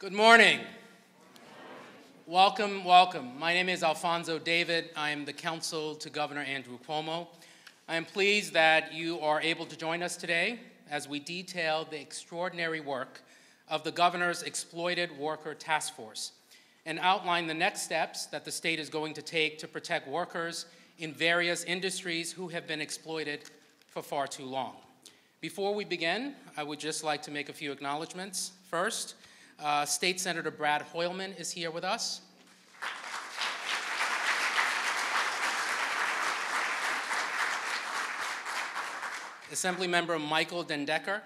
Good morning. Welcome, welcome. My name is Alfonso David. I am the counsel to Governor Andrew Cuomo. I am pleased that you are able to join us today as we detail the extraordinary work of the governor's Exploited Worker Task Force and outline the next steps that the state is going to take to protect workers in various industries who have been exploited for far too long. Before we begin, I would just like to make a few acknowledgments. First, State Senator Brad Hoylman is here with us. Assemblymember Michael Dendecker.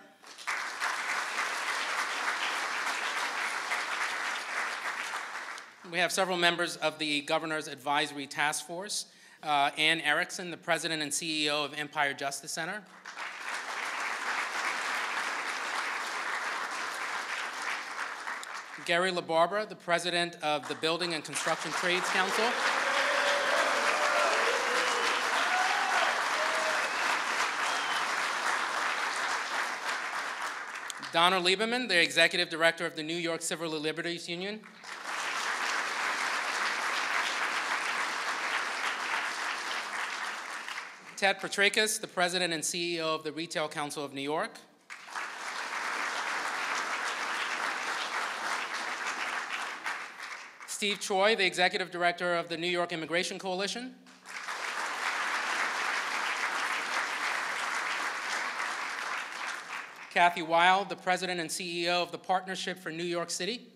We have several members of the Governor's Advisory Task Force. Ann Erickson, the President and CEO of Empire Justice Center. Gary LaBarbera, the President of the Building and Construction Trades Council. Donna Lieberman, the Executive Director of the New York Civil Liberties Union. Ted Petrakis, the President and CEO of the Retail Council of New York. Steve Choi, the Executive Director of the New York Immigration Coalition. Kathy Weil, the President and CEO of the Partnership for New York City.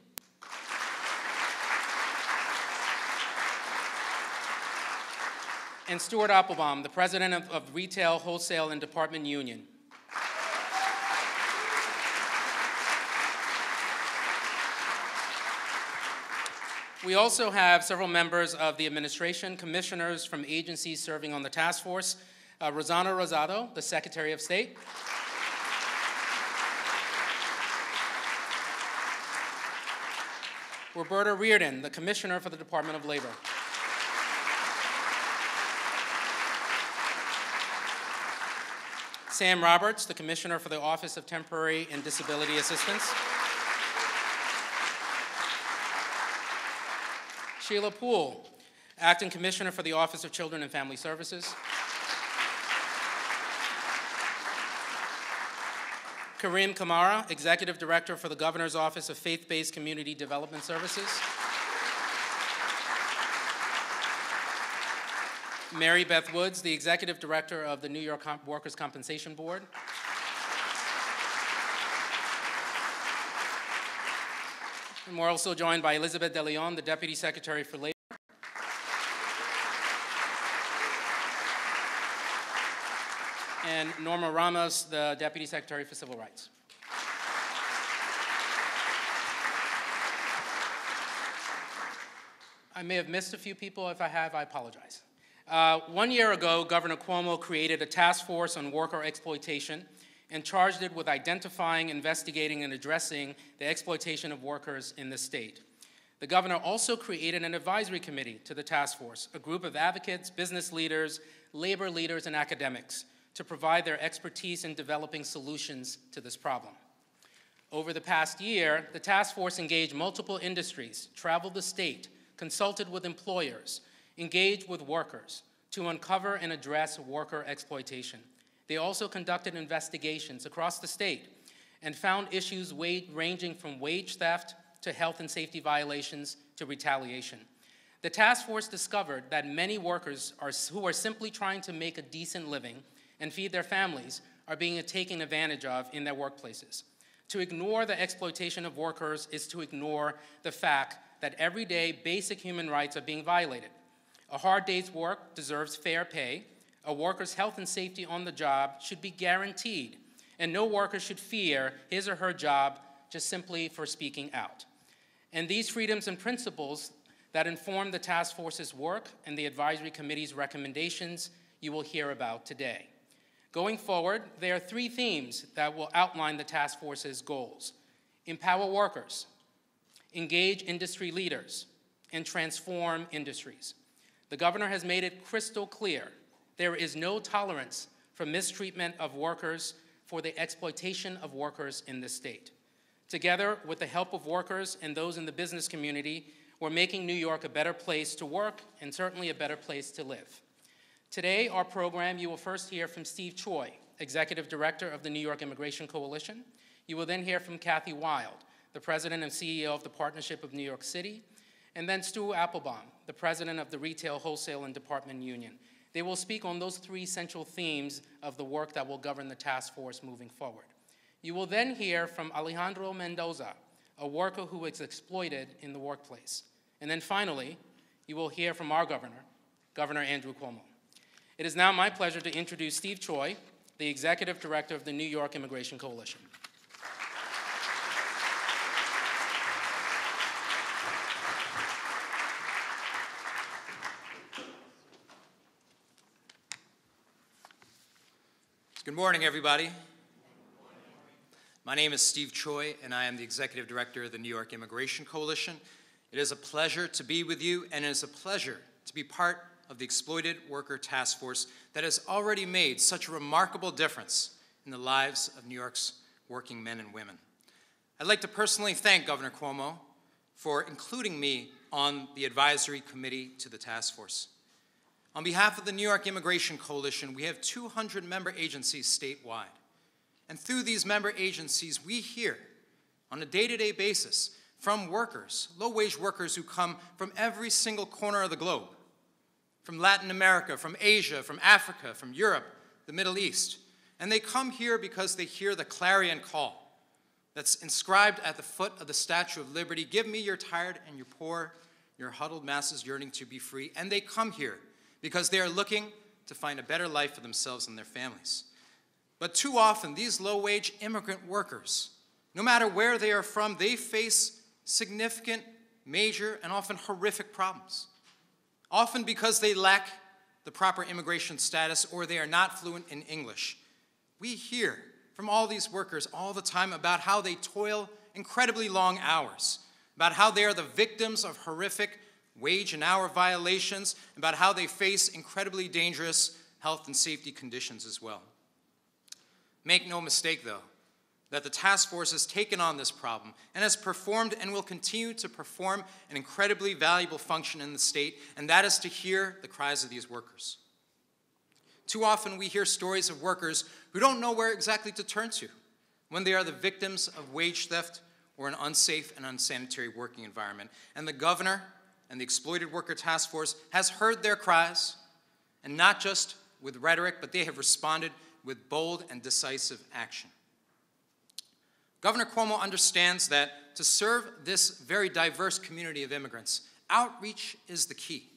And Stuart Applebaum, the President of Retail, Wholesale, and Department Union. We also have several members of the administration, commissioners from agencies serving on the task force. Rosanna Rosado, the Secretary of State. Roberta Reardon, the Commissioner for the Department of Labor. Sam Roberts, the Commissioner for the Office of Temporary and Disability Assistance. Sheila Poole, Acting Commissioner for the Office of Children and Family Services. Kareem Kamara, Executive Director for the Governor's Office of Faith-Based Community Development Services. Mary Beth Woods, the Executive Director of the New York Workers' Compensation Board. And we're also joined by Elizabeth De Leon, the Deputy Secretary for Labor. And Norma Ramos, the Deputy Secretary for Civil Rights. I may have missed a few people. If I have, I apologize. 1 year ago, Governor Cuomo created a task force on worker exploitation and charged it with identifying, investigating, and addressing the exploitation of workers in the state. The governor also created an advisory committee to the task force, a group of advocates, business leaders, labor leaders, and academics to provide their expertise in developing solutions to this problem. Over the past year, the task force engaged multiple industries, traveled the state, consulted with employers, engaged with workers to uncover and address worker exploitation. They also conducted investigations across the state and found issues ranging from wage theft to health and safety violations to retaliation. The task force discovered that many workers who are simply trying to make a decent living and feed their families are being taken advantage of in their workplaces. To ignore the exploitation of workers is to ignore the fact that every day basic human rights are being violated. A hard day's work deserves fair pay. A worker's health and safety on the job should be guaranteed, and no worker should fear his or her job just simply for speaking out. And these freedoms and principles that inform the task force's work and the advisory committee's recommendations you will hear about today. Going forward, there are three themes that will outline the task force's goals: empower workers, engage industry leaders, and transform industries. The governor has made it crystal clear there is no tolerance for mistreatment of workers, for the exploitation of workers in this state. Together, with the help of workers and those in the business community, we're making New York a better place to work and certainly a better place to live. Today, our program, you will first hear from Steve Choi, Executive Director of the New York Immigration Coalition. You will then hear from Kathy Wild, the President and CEO of the Partnership of New York City, and then Stu Applebaum, the President of the Retail, Wholesale, and Department Union. They will speak on those three central themes of the work that will govern the task force moving forward. You will then hear from Alejandro Mendoza, a worker who is exploited in the workplace. And then finally, you will hear from our governor, Governor Andrew Cuomo. It is now my pleasure to introduce Steve Choi, the Executive Director of the New York Immigration Coalition. Good morning, everybody. My name is Steve Choi, and I am the Executive Director of the New York Immigration Coalition. It is a pleasure to be with you, and it is a pleasure to be part of the Exploited Worker Task Force that has already made such a remarkable difference in the lives of New York's working men and women. I'd like to personally thank Governor Cuomo for including me on the advisory committee to the task force. On behalf of the New York Immigration Coalition, we have 200 member agencies statewide. And through these member agencies, we hear on a day-to-day basis from workers, low-wage workers who come from every single corner of the globe, from Latin America, from Asia, from Africa, from Europe, the Middle East. And they come here because they hear the clarion call that's inscribed at the foot of the Statue of Liberty. Give me your tired and your poor, your huddled masses yearning to be free. And they come here because they are looking to find a better life for themselves and their families. But too often, these low-wage immigrant workers, no matter where they are from, they face significant, major, and often horrific problems. Often because they lack the proper immigration status or they are not fluent in English. We hear from all these workers all the time about how they toil incredibly long hours, about how they are the victims of horrific wage and hour violations, about how they face incredibly dangerous health and safety conditions as well. Make no mistake, though, that the task force has taken on this problem and has performed and will continue to perform an incredibly valuable function in the state, and that is to hear the cries of these workers. Too often we hear stories of workers who don't know where exactly to turn to when they are the victims of wage theft or an unsafe and unsanitary working environment. And the governor and the Exploited Worker Task Force has heard their cries, and not just with rhetoric, but they have responded with bold and decisive action. Governor Cuomo understands that to serve this very diverse community of immigrants, outreach is the key.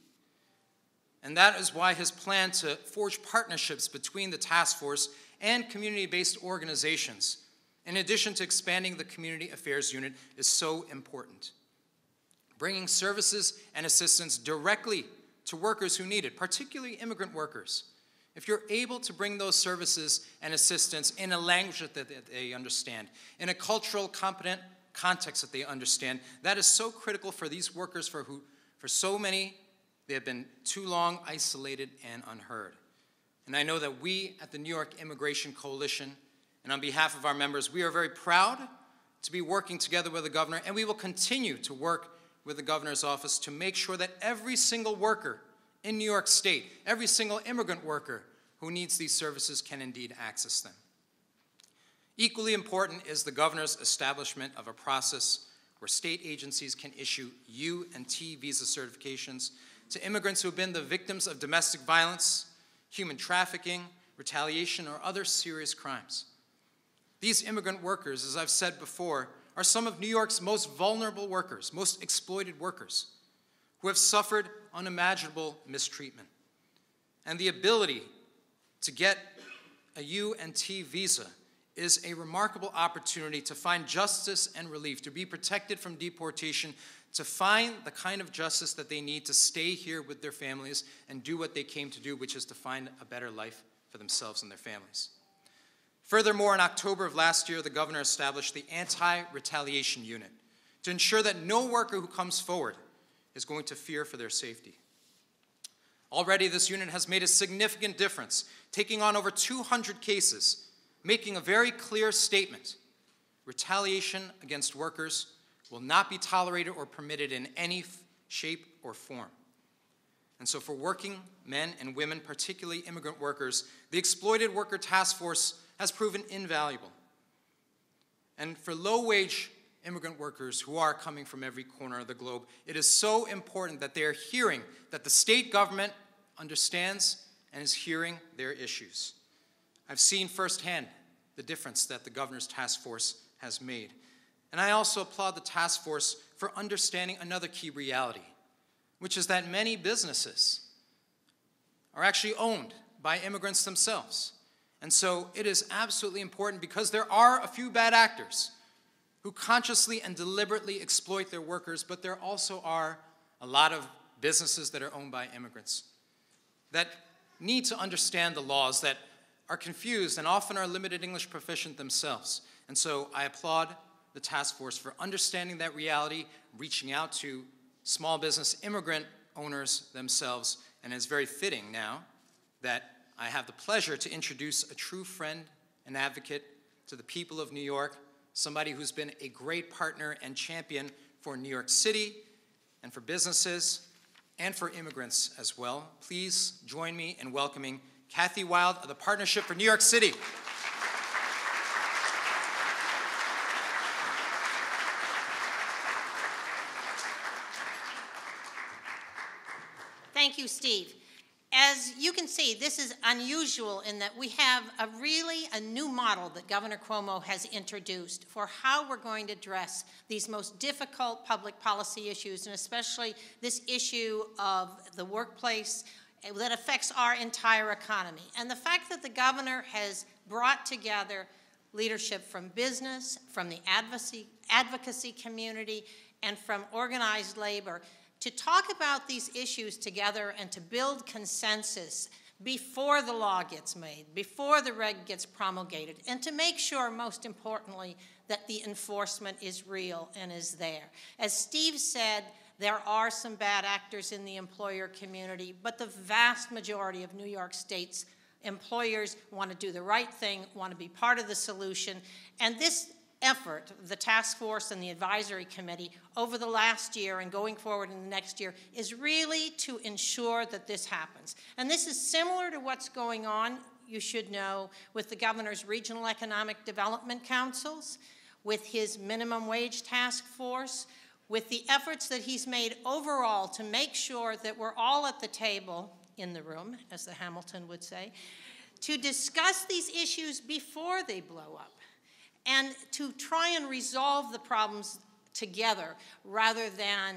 And that is why his plan to forge partnerships between the task force and community-based organizations, in addition to expanding the Community Affairs Unit, is so important. Bringing services and assistance directly to workers who need it, particularly immigrant workers. If you're able to bring those services and assistance in a language that they understand, in a cultural, competent context that they understand, that is so critical for these workers for so many, they have been too long isolated and unheard. And I know that we at the New York Immigration Coalition, and on behalf of our members, we are very proud to be working together with the governor, and we will continue to work with the governor's office to make sure that every single worker in New York State, every single immigrant worker who needs these services can indeed access them. Equally important is the governor's establishment of a process where state agencies can issue U and T visa certifications to immigrants who have been the victims of domestic violence, human trafficking, retaliation, or other serious crimes. These immigrant workers, as I've said before, are some of New York's most vulnerable workers, most exploited workers, who have suffered unimaginable mistreatment. And the ability to get a U and T visa is a remarkable opportunity to find justice and relief, to be protected from deportation, to find the kind of justice that they need to stay here with their families and do what they came to do, which is to find a better life for themselves and their families. Furthermore, in October of last year, the governor established the anti-retaliation unit to ensure that no worker who comes forward is going to fear for their safety. Already, this unit has made a significant difference, taking on over 200 cases, making a very clear statement Retaliation against workers will not be tolerated or permitted in any shape or form. And so for working men and women, particularly immigrant workers, the Exploited Worker Task Force has proven invaluable. And for low-wage immigrant workers who are coming from every corner of the globe, it is so important that they are hearing that the state government understands and is hearing their issues. I've seen firsthand the difference that the Governor's Task Force has made. And I also applaud the task force for understanding another key reality, which is that many businesses are actually owned by immigrants themselves. And so it is absolutely important, because there are a few bad actors who consciously and deliberately exploit their workers, but there also are a lot of businesses that are owned by immigrants that need to understand the laws, that are confused and often are limited English proficient themselves. And so I applaud the task force for understanding that reality, reaching out to small business immigrant owners themselves, and it's very fitting now that I have the pleasure to introduce a true friend and advocate to the people of New York, somebody who's been a great partner and champion for New York City and for businesses and for immigrants as well. Please join me in welcoming Kathy Wild of the Partnership for New York City. Thank you, Steve. As you can see, this is unusual in that we have a new model that Governor Cuomo has introduced for how we're going to address these most difficult public policy issues, and especially this issue of the workplace that affects our entire economy. And the fact that the governor has brought together leadership from business, from the advocacy community, and from organized labor to talk about these issues together and to build consensus before the law gets made, before the reg gets promulgated, and to make sure, most importantly, that the enforcement is real and is there. As Steve said, there are some bad actors in the employer community, but the vast majority of New York State's employers want to do the right thing, want to be part of the solution, and this effort, the task force and the advisory committee over the last year and going forward in the next year, is really to ensure that this happens. And this is similar to what's going on, you should know, with the governor's regional economic development councils, with his minimum wage task force, with the efforts that he's made overall to make sure that we're all at the table in the room, as the Hamilton would say, to discuss these issues before they blow up, and to try and resolve the problems together rather than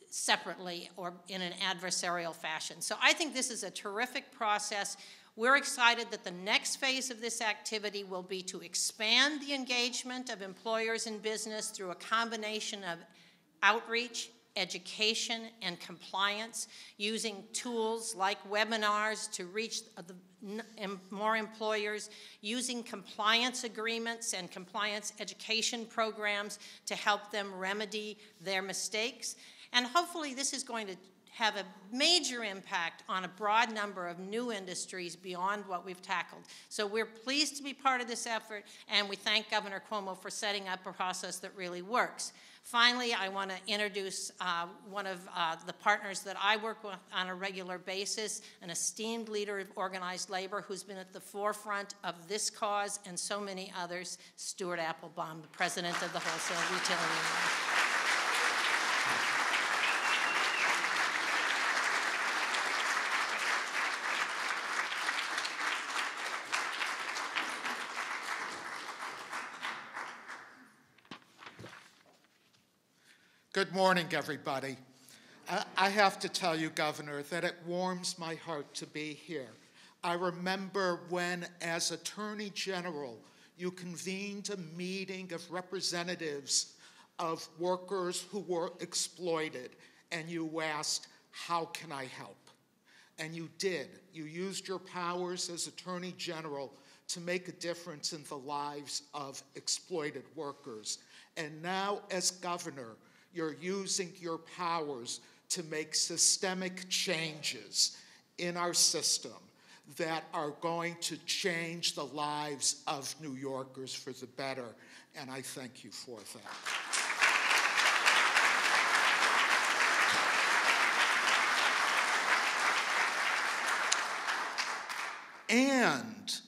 separately or in an adversarial fashion. So I think this is a terrific process. We're excited that the next phase of this activity will be to expand the engagement of employers in business through a combination of outreach, education, and compliance, using tools like webinars to reach more employers, using compliance agreements and compliance education programs to help them remedy their mistakes. And hopefully this is going to have a major impact on a broad number of new industries beyond what we've tackled. So we're pleased to be part of this effort, and we thank Governor Cuomo for setting up a process that really works. Finally, I want to introduce one of the partners that I work with on a regular basis, an esteemed leader of organized labor who's been at the forefront of this cause and so many others, Stuart Applebaum, the president of the Wholesale Retail Union. Good morning, everybody. I have to tell you, Governor, that it warms my heart to be here. I remember when, as Attorney General, you convened a meeting of representatives of workers who were exploited, and you asked, how can I help? And you did. You used your powers as Attorney General to make a difference in the lives of exploited workers. And now, as Governor, you're using your powers to make systemic changes in our system that are going to change the lives of New Yorkers for the better, and I thank you for that. And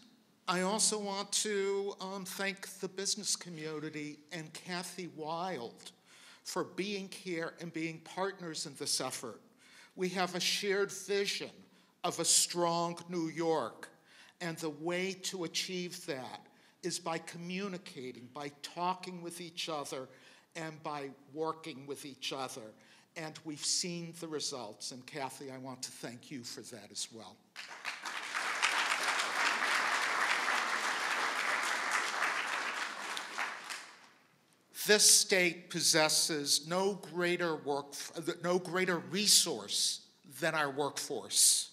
I also want to thank the business community and Kathy Wild for being here and being partners in this effort. We have a shared vision of a strong New York, and the way to achieve that is by communicating, by talking with each other, and by working with each other. And we've seen the results, and Kathy, I want to thank you for that as well. This state possesses no greater resource than our workforce.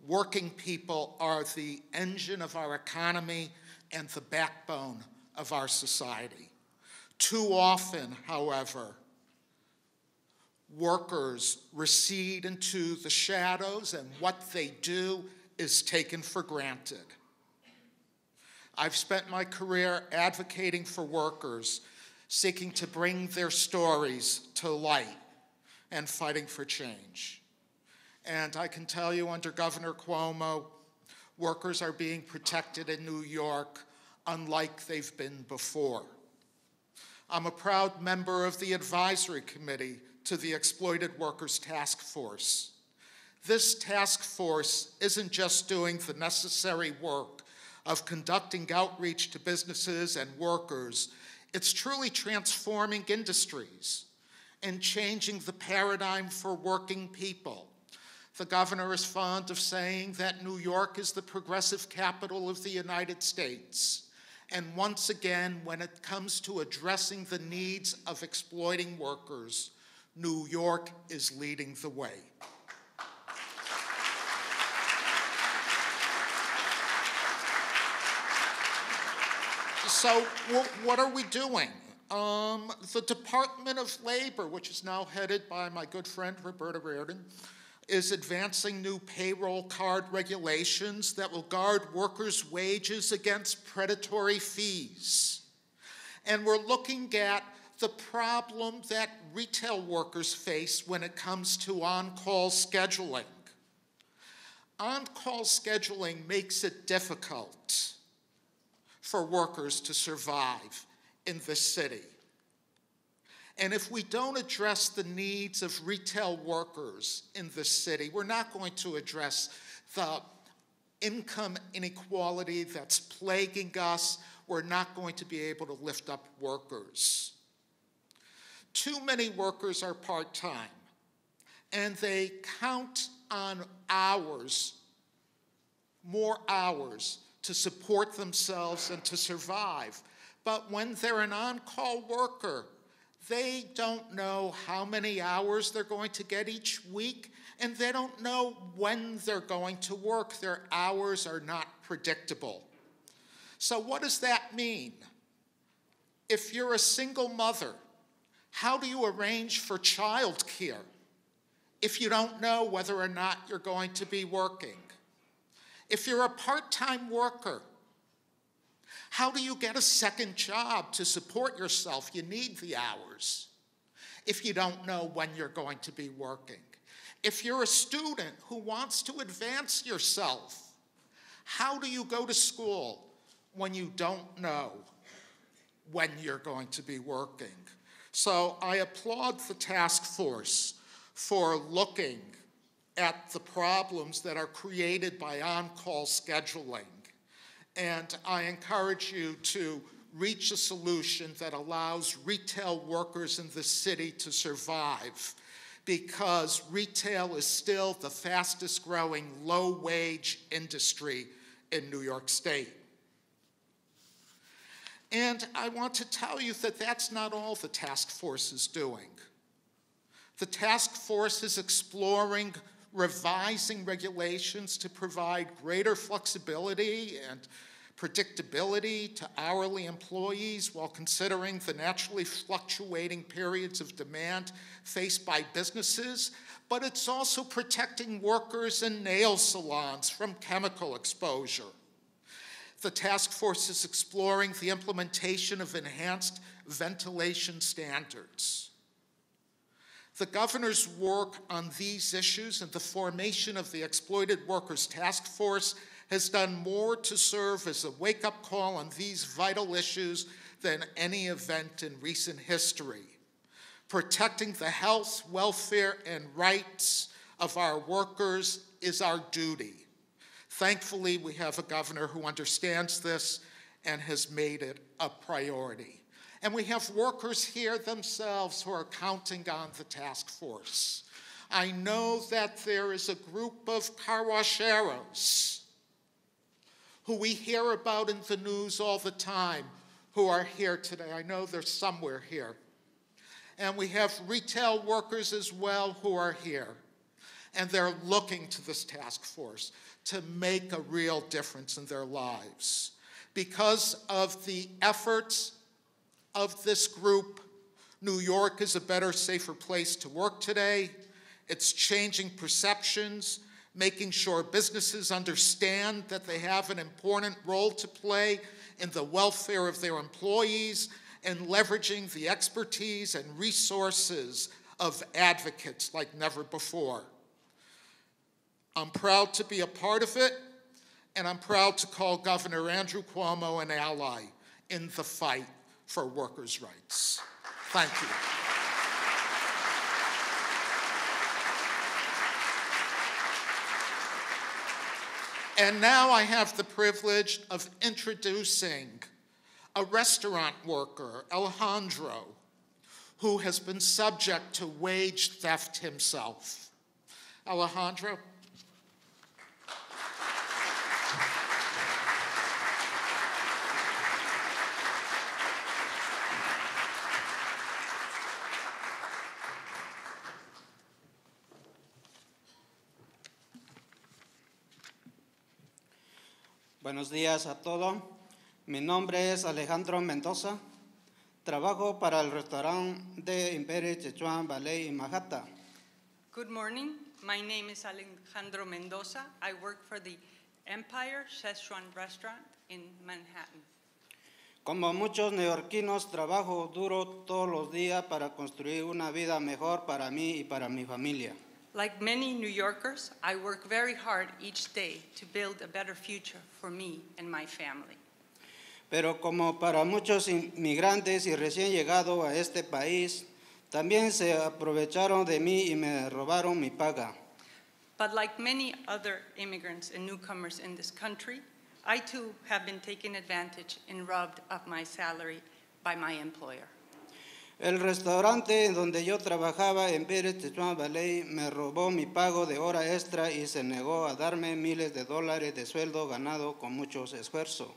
Working people are the engine of our economy and the backbone of our society. Too often, however, workers recede into the shadows, and what they do is taken for granted. I've spent my career advocating for workers, seeking to bring their stories to light and fighting for change. And I can tell you, under Governor Cuomo, workers are being protected in New York unlike they've been before. I'm a proud member of the advisory committee to the Exploited Workers Task Force. This task force isn't just doing the necessary work of conducting outreach to businesses and workers. It's truly transforming industries and changing the paradigm for working people. The governor is fond of saying that New York is the progressive capital of the United States. And once again, when it comes to addressing the needs of exploiting workers, New York is leading the way. So what are we doing? The Department of Labor, which is now headed by my good friend Roberta Reardon, is advancing new payroll card regulations that will guard workers' wages against predatory fees. And we're looking at the problem that retail workers face when it comes to on-call scheduling. On-call scheduling makes it difficult for workers to survive in this city. And if we don't address the needs of retail workers in this city, we're not going to address the income inequality that's plaguing us. We're not going to be able to lift up workers. Too many workers are part-time, and they count on hours, more hours, to support themselves and to survive. But when they're an on-call worker, they don't know how many hours they're going to get each week, and they don't know when they're going to work. Their hours are not predictable. So what does that mean? If you're a single mother, how do you arrange for childcare if you don't know whether or not you're going to be working? If you're a part-time worker, how do you get a second job to support yourself? You need the hours if you don't know when you're going to be working. If you're a student who wants to advance yourself, how do you go to school when you don't know when you're going to be working? So I applaud the task force for looking at the problems that are created by on-call scheduling. And I encourage you to reach a solution that allows retail workers in the city to survive, because retail is still the fastest growing low-wage industry in New York State. And I want to tell you that that's not all the task force is doing. The task force is exploring revising regulations to provide greater flexibility and predictability to hourly employees while considering the naturally fluctuating periods of demand faced by businesses, but it's also protecting workers in nail salons from chemical exposure. The task force is exploring the implementation of enhanced ventilation standards. The governor's work on these issues and the formation of the Exploited Workers Task Force has done more to serve as a wake-up call on these vital issues than any event in recent history. Protecting the health, welfare, and rights of our workers is our duty. Thankfully, we have a governor who understands this and has made it a priority. And we have workers here themselves who are counting on the task force. I know that there is a group of car washeros who we hear about in the news all the time who are here today. I know they're somewhere here. And we have retail workers as well who are here. And they're looking to this task force to make a real difference in their lives. Because of the efforts of this group, New York is a better, safer place to work today. It's changing perceptions, making sure businesses understand that they have an important role to play in the welfare of their employees, and leveraging the expertise and resources of advocates like never before. I'm proud to be a part of it, and I'm proud to call Governor Andrew Cuomo an ally in the fight for workers' rights. Thank you. And now I have the privilege of introducing a restaurant worker, Alejandro, who has been subject to wage theft himself. Alejandro? Buenos días a todos. Mi nombre es Alejandro Mendoza. Trabajo para el restaurante Imperial Sichuan Ballet in Manhattan. Good morning. My name is Alejandro Mendoza. I work for the Empire Szechuan Restaurant in Manhattan. Como muchos neoyorquinos, trabajo duro todos los días para construir una vida mejor para mí y para mi familia. Like many New Yorkers, I work very hard each day to build a better future for me and my family. Pero como para muchos inmigrantes y recién llegados a este país, también se aprovecharon de mí y me robaron mi paga. But like many other immigrants and newcomers in this country, I too have been taken advantage and robbed of my salary by my employer. El restaurante en donde yo trabajaba en Payroll Ballet me robó mi pago de hora extra y se negó a darme miles de dólares de sueldo ganado con mucho esfuerzo.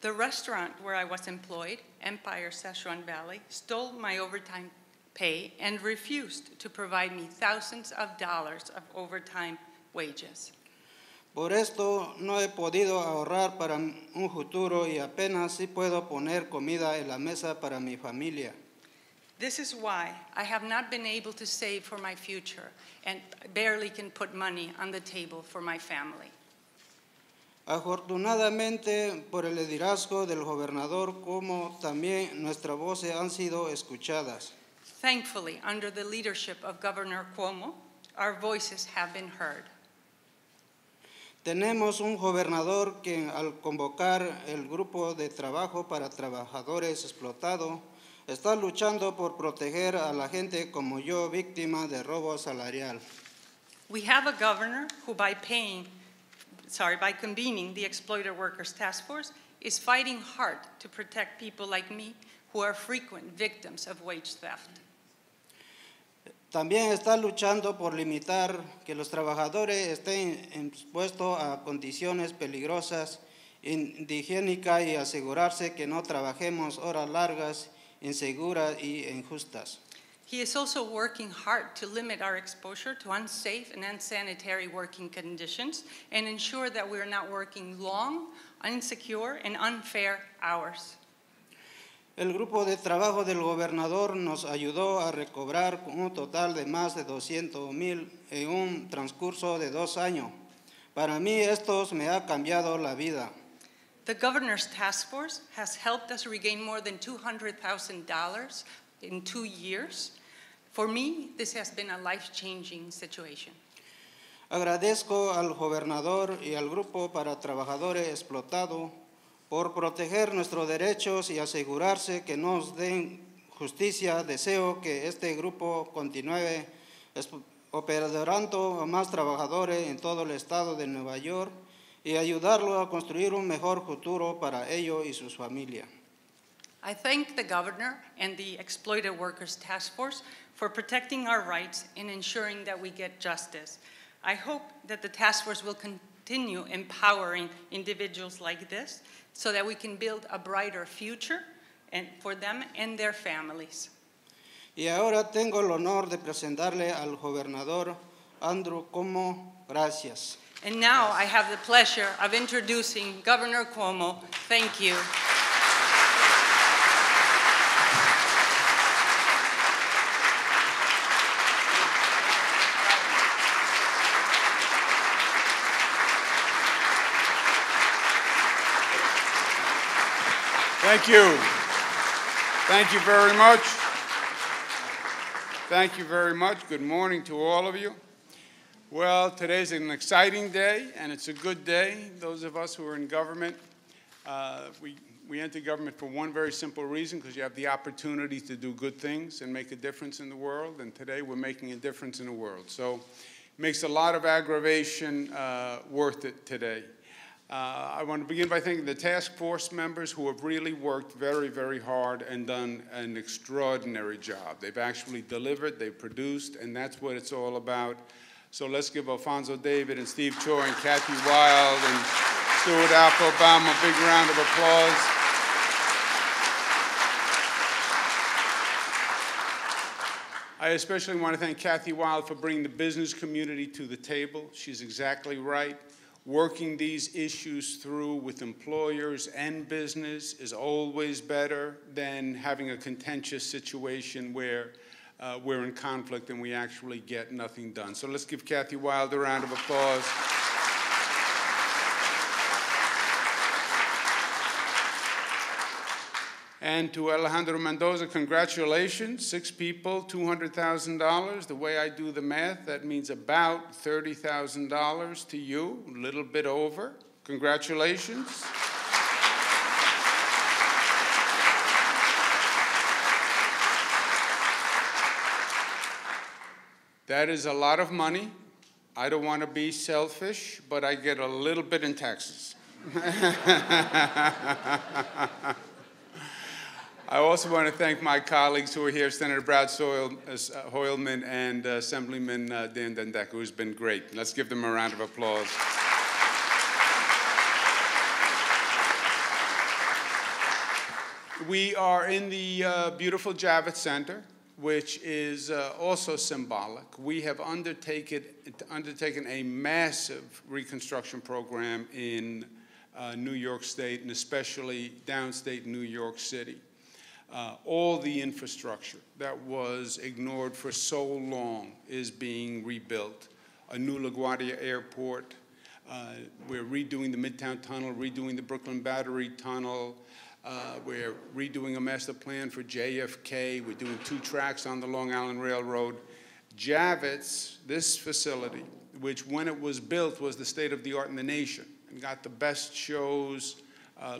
The restaurant where I was employed, Empire Szechuan Valley, stole my overtime pay and refused to provide me thousands of dollars of overtime wages. Por esto no he podido ahorrar para un futuro y apenas sí puedo poner comida en la mesa para mi familia. This is why I have not been able to save for my future and barely can put money on the table for my family. Afortunadamente, por el liderazgo del gobernador Cuomo, también nuestras voces han sido escuchadas. Thankfully, under the leadership of Governor Cuomo, our voices have been heard. Tenemos un gobernador que al convocar el grupo de trabajo para trabajadores explotados, está luchando por proteger a la gente como yo, víctima de robo salarial. We have a governor who by convening the Exploited Workers Task Force is fighting hard to protect people like me who are frequent victims of wage theft. También está luchando por limitar que los trabajadores estén expuestos a condiciones peligrosas, inhigiénicas y asegurarse que no trabajemos horas largas, inseguras y injustas. He is also working hard to limit our exposure to unsafe and unsanitary working conditions and ensure that we are not working long, insecure, and unfair hours. El grupo de trabajo del gobernador nos ayudó a recobrar un total de más de 200,000 en un transcurso de 2 años. Para mí esto me ha cambiado la vida. The governor's task force has helped us regain more than $200,000 in 2 years. For me, this has been a life-changing situation. Agradezco al gobernador y al grupo para trabajadores explotados por proteger nuestros derechos y asegurarse que nos den justicia. Deseo que este grupo continúe operando a más trabajadores en todo el estado de Nueva York y ayudarlo a construir un mejor futuro para ellos y sus familias. I thank the governor and the Exploited Workers Task Force for protecting our rights and ensuring that we get justice. I hope that the task force will continue empowering individuals like this so that we can build a brighter future for them and their families. Y ahora tengo el honor de presentarle al gobernador Andrew Cuomo. Gracias. And now I have the pleasure of introducing Governor Cuomo. Thank you. Thank you. Thank you very much. Thank you very much. Good morning to all of you. Well, today's an exciting day, and it's a good day. Those of us who are in government, we enter government for one very simple reason, because you have the opportunity to do good things and make a difference in the world, and today we're making a difference in the world. So it makes a lot of aggravation worth it today. I want to begin by thanking the task force members who have really worked very, very hard and done an extraordinary job. They've actually delivered, they've produced, and that's what it's all about. So let's give Alfonso David and Steve Choi and Kathy Wild and Stuart Applebaum a big round of applause. I especially want to thank Kathy Wild for bringing the business community to the table. She's exactly right. Working these issues through with employers and business is always better than having a contentious situation where we're in conflict and we actually get nothing done. So let's give Kathy Wild a round of applause. And to Alejandro Mendoza, congratulations. 6 people, $200,000. The way I do the math, that means about $30,000 to you, a little bit over. Congratulations. That is a lot of money. I don't want to be selfish, but I get a little bit in taxes. I also want to thank my colleagues who are here, Senator Brad Hoylman and Assemblyman Dan Dendek, who's been great. Let's give them a round of applause. We are in the beautiful Javits Center, which is also symbolic. We have undertaken a massive reconstruction program in New York State, and especially downstate New York City. All the infrastructure that was ignored for so long is being rebuilt. A new LaGuardia Airport. We're redoing the Midtown Tunnel, redoing the Brooklyn Battery Tunnel. We're redoing a master plan for JFK. We're doing 2 tracks on the Long Island Railroad. Javits, this facility, which when it was built was the state of the art in the nation and got the best shows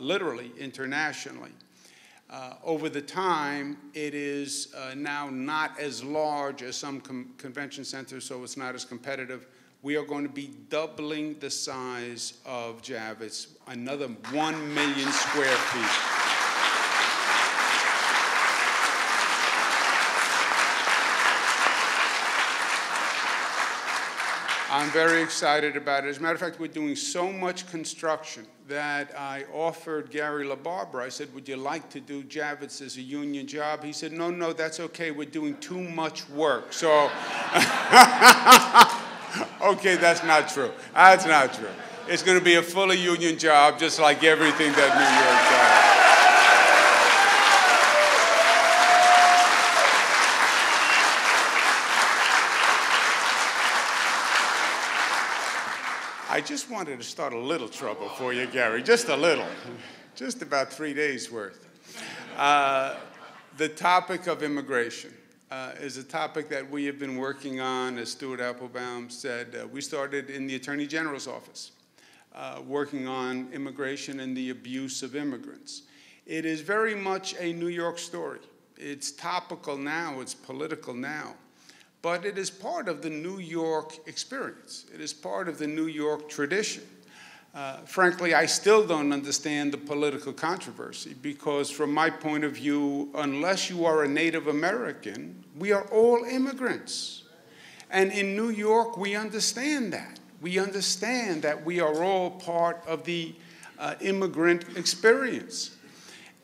literally internationally. Over the time, it is now not as large as some convention centers, so it's not as competitive. We are going to be doubling the size of Javits, another 1 million square feet. I'm very excited about it. As a matter of fact, we're doing so much construction that I offered Gary LaBarbera, I said, would you like to do Javits as a union job? He said, no, that's okay. We're doing too much work. So, okay, that's not true. That's not true. It's going to be a fully union job, just like everything that New York does. I just wanted to start a little trouble for you, Gary, just a little, just about 3 days worth. The topic of immigration is a topic that we have been working on, as Stuart Applebaum said. We started in the Attorney General's office, working on immigration and the abuse of immigrants. It is very much a New York story. It's topical now, it's political now. But it is part of the New York experience. It is part of the New York tradition. Frankly, I still don't understand the political controversy because from my point of view, unless you are a Native American, we are all immigrants. And in New York, we understand that. We understand that we are all part of the immigrant experience.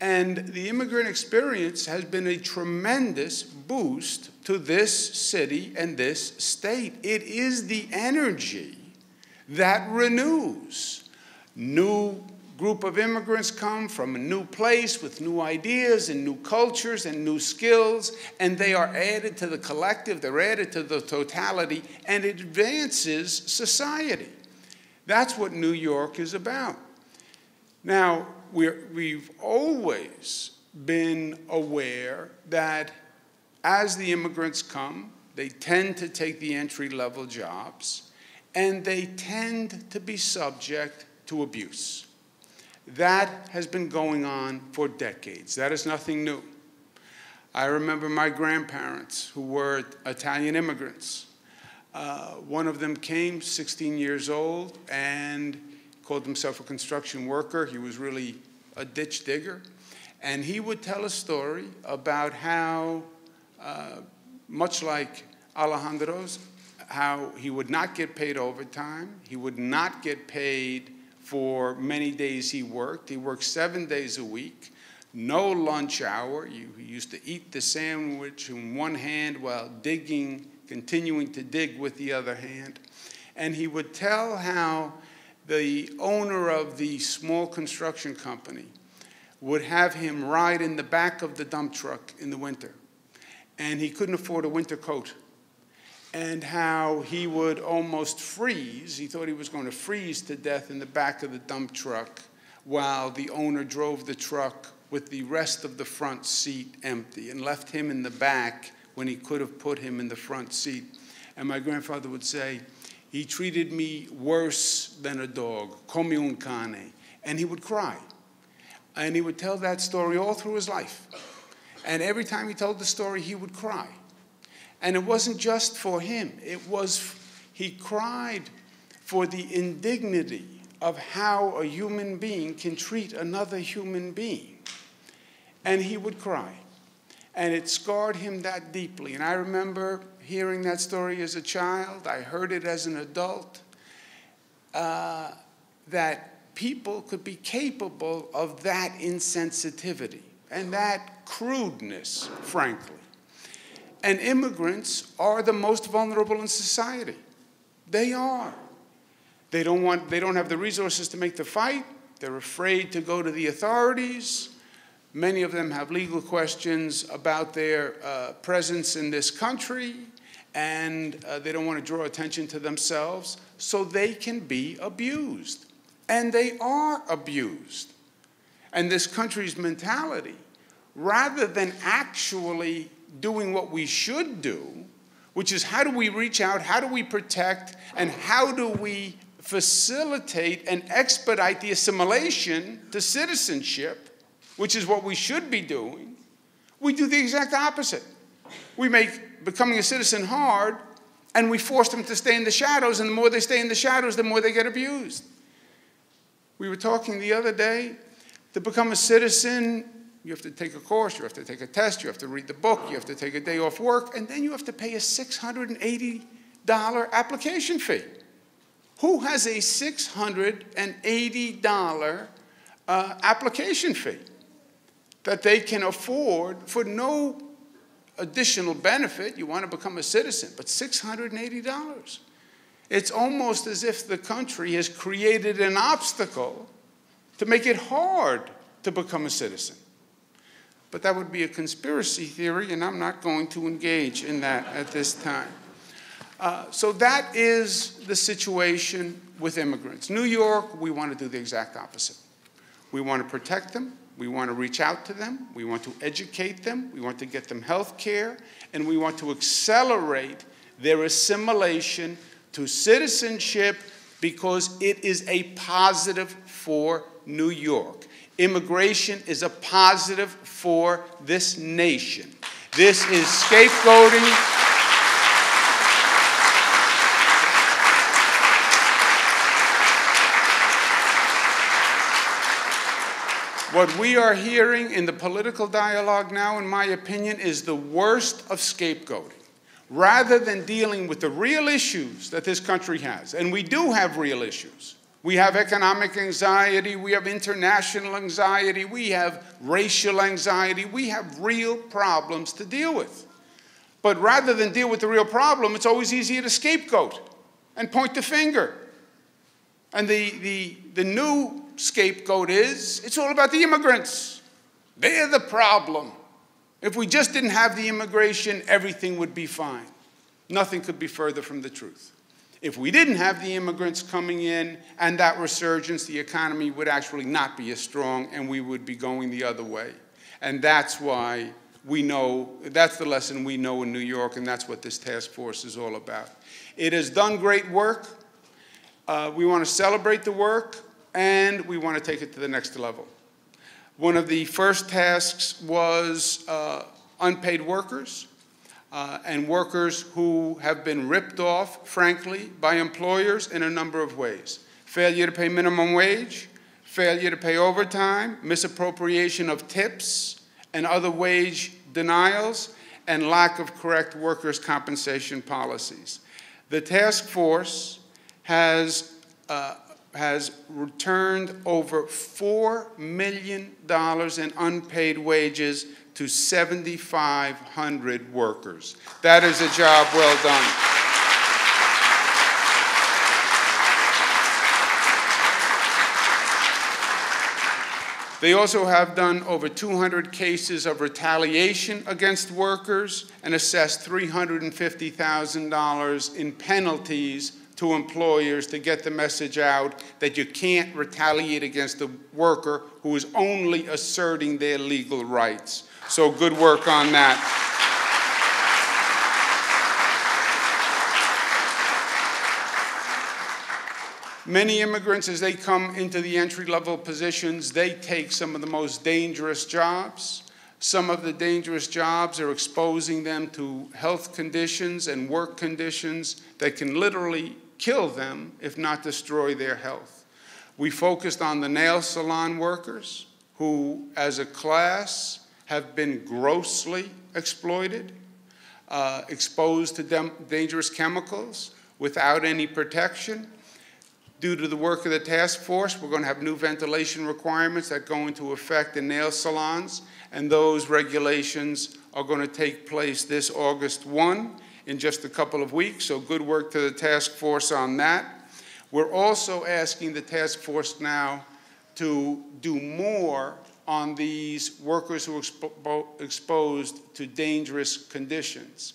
And the immigrant experience has been a tremendous boost to this city and this state. It is the energy that renews. New group of immigrants come from a new place with new ideas and new cultures and new skills, and they are added to the collective, they're added to the totality, and it advances society. That's what New York is about. Now, we've always been aware that as the immigrants come, they tend to take the entry-level jobs, and they tend to be subject to abuse. That has been going on for decades. That is nothing new. I remember my grandparents, who were Italian immigrants. One of them came, 16 years old, and called himself a construction worker. He was really a ditch digger. And he would tell a story about how, much like Alejandro's, how he would not get paid overtime. He would not get paid for many days he worked. He worked 7 days a week, no lunch hour. He used to eat the sandwich in one hand while digging, continuing to dig with the other hand. And he would tell how the owner of the small construction company would have him ride in the back of the dump truck in the winter. And he couldn't afford a winter coat. And how he would almost freeze. He thought he was going to freeze to death in the back of the dump truck while the owner drove the truck with the rest of the front seat empty and left him in the back when he could have put him in the front seat. And my grandfather would say, he treated me worse than a dog, come un cane. And he would cry. And he would tell that story all through his life. And every time he told the story, he would cry. And it wasn't just for him. He cried for the indignity of how a human being can treat another human being. And he would cry. And it scarred him that deeply. And I remember hearing that story as a child. I heard it as an adult. That people could be capable of that insensitivity and that crudeness, frankly. And immigrants are the most vulnerable in society. They are. They don't have the resources to make the fight. They're afraid to go to the authorities. Many of them have legal questions about their presence in this country, and they don't want to draw attention to themselves, so they can be abused. And they are abused. And this country's mentality, rather than actually doing what we should do, which is how do we reach out, how do we protect, and how do we facilitate and expedite the assimilation to citizenship, which is what we should be doing, we do the exact opposite. We make becoming a citizen hard, and we force them to stay in the shadows, and the more they stay in the shadows, the more they get abused. We were talking the other day, to become a citizen, you have to take a course, you have to take a test, you have to read the book, you have to take a day off work, and then you have to pay a $680 application fee. Who has a $680 application fee that they can afford for no additional benefit? You want to become a citizen, but $680. It's almost as if the country has created an obstacle to make it hard to become a citizen. But that would be a conspiracy theory, and I'm not going to engage in that at this time. So that is the situation with immigrants. New York, we want to do the exact opposite. We want to protect them. We want to reach out to them. We want to educate them. We want to get them health care. And we want to accelerate their assimilation to citizenship because it is a positive for New York. Immigration is a positive for this nation. This is scapegoating. What we are hearing in the political dialogue now, in my opinion, is the worst of scapegoating. Rather than dealing with the real issues that this country has, and we do have real issues. We have economic anxiety, we have international anxiety, we have racial anxiety, we have real problems to deal with. But rather than deal with the real problem, it's always easier to scapegoat and point the finger. And the new scapegoat is, it's all about the immigrants. They're the problem. If we just didn't have the immigration, everything would be fine. Nothing could be further from the truth. If we didn't have the immigrants coming in and that resurgence, the economy would actually not be as strong and we would be going the other way. And that's why we know, that's the lesson we know in New York, and that's what this task force is all about. It has done great work. We want to celebrate the work, and we want to take it to the next level. One of the first tasks was unpaid workers and workers who have been ripped off, frankly, by employers in a number of ways. Failure to pay minimum wage, failure to pay overtime, misappropriation of tips and other wage denials, and lack of correct workers' compensation policies. The task force has returned over $4 million in unpaid wages to 7,500 workers. That is a job well done. They also have done over 200 cases of retaliation against workers and assessed $350,000 in penalties to employers to get the message out that you can't retaliate against a worker who is only asserting their legal rights. So good work on that. Many immigrants, as they come into the entry-level positions, they take some of the most dangerous jobs. Some of the dangerous jobs are exposing them to health conditions and work conditions that can literally kill them, if not destroy their health. We focused on the nail salon workers who, as a class, have been grossly exploited, exposed to dangerous chemicals without any protection. Due to the work of the task force, we're going to have new ventilation requirements that go into effect in nail salons, and those regulations are going to take place this August 1 in just a couple of weeks, so good work to the task force on that. We're also asking the task force now to do more on these workers who are exposed to dangerous conditions,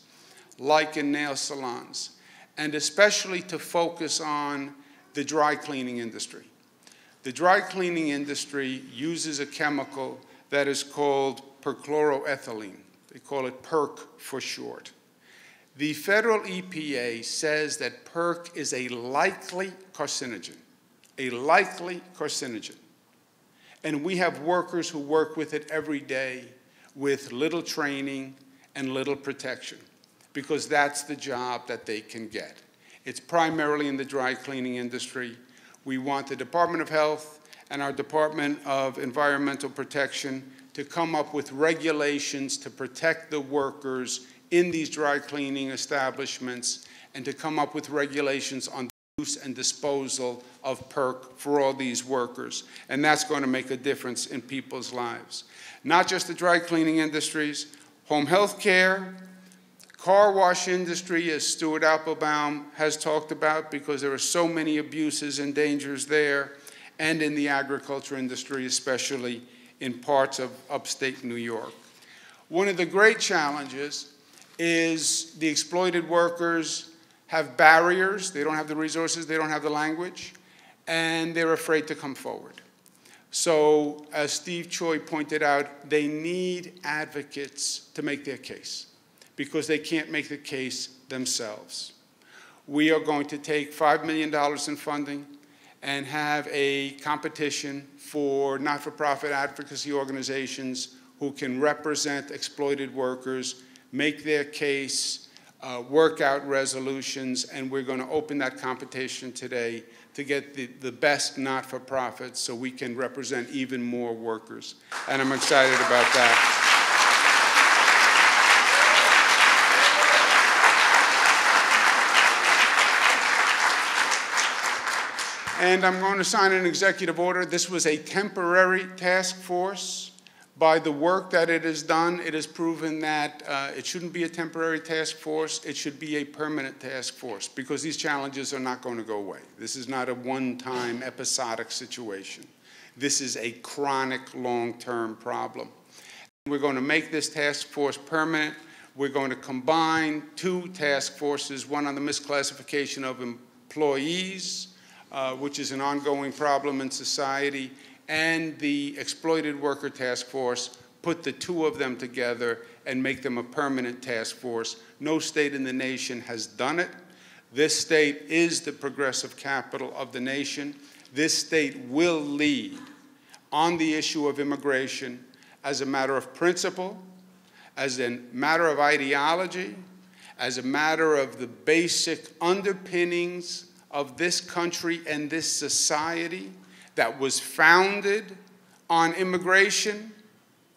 like in nail salons, and especially to focus on the dry cleaning industry. The dry cleaning industry uses a chemical that is called perchloroethylene. They call it PERC for short. The federal EPA says that PERC is a likely carcinogen, And we have workers who work with it every day with little training and little protection, because that's the job that they can get. It's primarily in the dry cleaning industry. We want the Department of Health and our Department of Environmental Protection to come up with regulations to protect the workers in these dry cleaning establishments, and to come up with regulations on use and disposal of perk for all these workers. And that's going to make a difference in people's lives. Not just the dry cleaning industries, home health care, car wash industry, as Stuart Applebaum has talked about, because there are so many abuses and dangers there, and in the agriculture industry, especially in parts of upstate New York. One of the great challenges is the exploited workers have barriers. They don't have the resources, they don't have the language, and they're afraid to come forward. So, as Steve Choi pointed out, they need advocates to make their case, because they can't make the case themselves. We are going to take $5 million in funding and have a competition for not-for-profit advocacy organizations who can represent exploited workers, make their case, work out resolutions, and we're going to open that competition today to get the best not-for-profits so we can represent even more workers. And I'm excited about that. And I'm going to sign an executive order. This was a temporary task force. By the work that it has done, it has proven that it shouldn't be a temporary task force. It should be a permanent task force, because these challenges are not going to go away. This is not a one-time episodic situation. This is a chronic, long-term problem. We're going to make this task force permanent. We're going to combine two task forces, one on the misclassification of employees, which is an ongoing problem in society, and the exploited worker task force, put the two of them together and make them a permanent task force. No state in the nation has done it. This state is the progressive capital of the nation. This state will lead on the issue of immigration as a matter of principle, as a matter of ideology, as a matter of the basic underpinnings of this country and this society that was founded on immigration.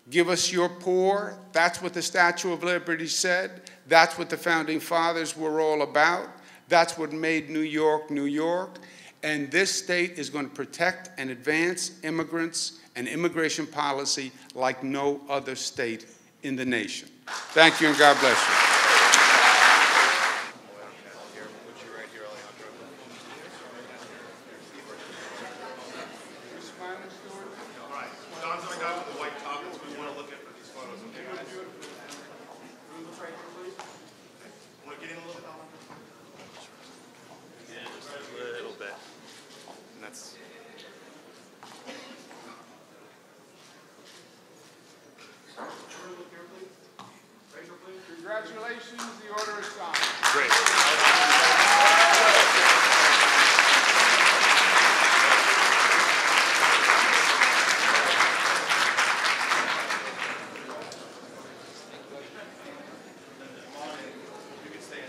Give us your poor. That's what the Statue of Liberty said. That's what the Founding Fathers were all about. That's what made New York, New York. And this state is going to protect and advance immigrants and immigration policy like no other state in the nation. Thank you, and God bless you.